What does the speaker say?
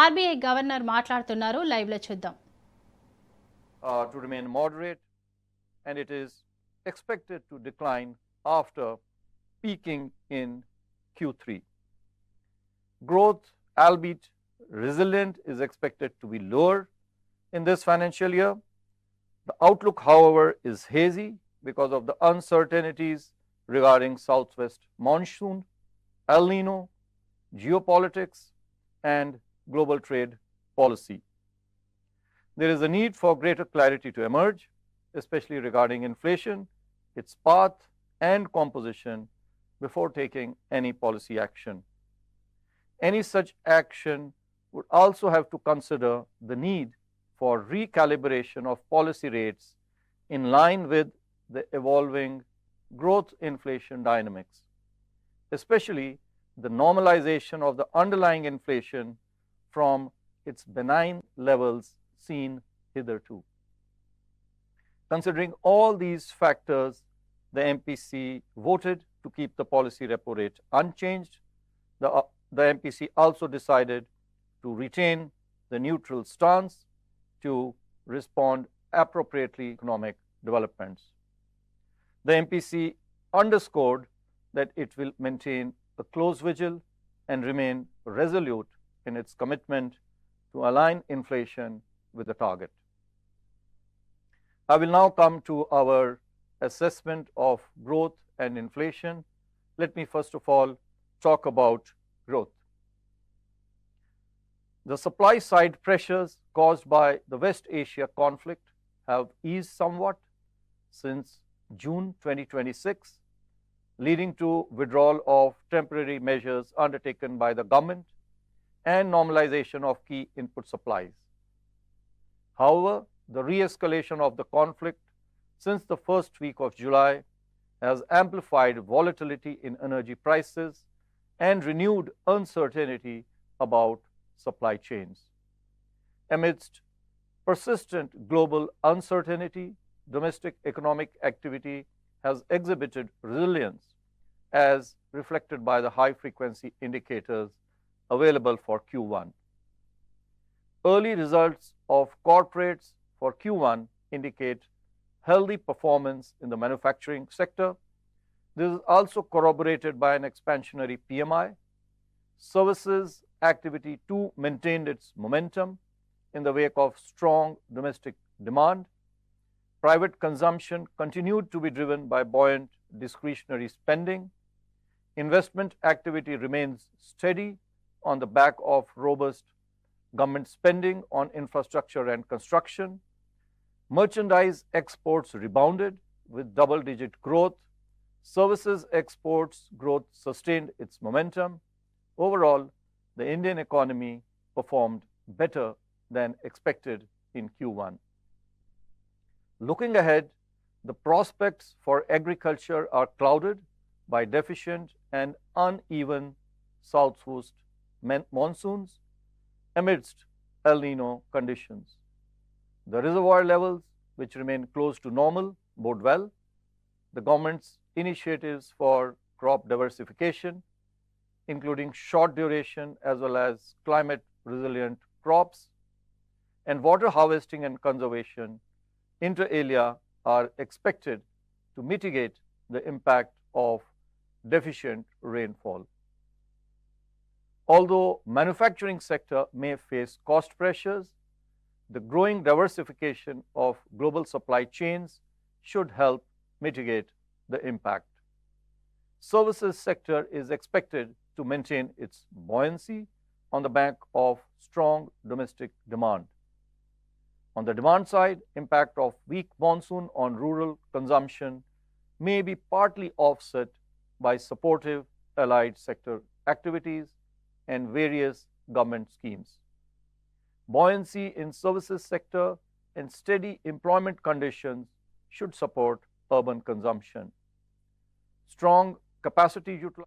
RBI governor మాట్లాడుతున్నారు, live లో చూద్దాం. To remain moderate, and it is expected to decline after peaking in Q3. Growth, albeit resilient, is expected to be lower in this financial year. The outlook, however, is hazy because of the uncertainties regarding southwest monsoon, El Nino, geopolitics, and global trade policy. There is a need for greater clarity to emerge, especially regarding inflation, its path and composition, before taking any policy action. Any such action would also have to consider the need for recalibration of policy rates in line with the evolving growth inflation dynamics, especially the normalization of the underlying inflation from its benign levels seen hitherto. Considering all these factors, the MPC voted to keep the policy repo rate unchanged. The MPC also decided to retain the neutral stance to respond appropriately to economic developments. The MPC underscored that it will maintain a close vigil and remain resolute in its commitment to align inflation with the target. I will now come to our assessment of growth and inflation. Let me first of all talk about growth. The supply side pressures caused by the West Asia conflict have eased somewhat since June 2026, leading to withdrawal of temporary measures undertaken by the government and normalization of key input supplies. However, the re-escalation of the conflict since the first week of July has amplified volatility in energy prices and renewed uncertainty about supply chains. Amidst persistent global uncertainty, domestic economic activity has exhibited resilience as reflected by the high-frequency indicators available for Q1. Early results of corporates for Q1 indicate healthy performance in the manufacturing sector. This is also corroborated by an expansionary PMI. Services activity too maintained its momentum in the wake of strong domestic demand. Private consumption continued to be driven by buoyant discretionary spending. Investment activity remains steady on the back of robust government spending on infrastructure and construction. Merchandise exports rebounded with double-digit growth. Services exports growth sustained its momentum. Overall, the Indian economy performed better than expected in Q1. Looking ahead, the prospects for agriculture are clouded by deficient and uneven southwest monsoons amidst El Nino conditions. The reservoir levels, which remain close to normal, bode well. The government's initiatives for crop diversification, including short duration as well as climate resilient crops, and water harvesting and conservation inter alia are expected to mitigate the impact of deficient rainfall. Although manufacturing sector may face cost pressures, the growing diversification of global supply chains should help mitigate the impact. Services sector is expected to maintain its buoyancy on the back of strong domestic demand. On the demand side, impact of weak monsoon on rural consumption may be partly offset by supportive allied sector activities and various government schemes. Buoyancy in services sector and steady employment conditions should support urban consumption. Strong capacity utilization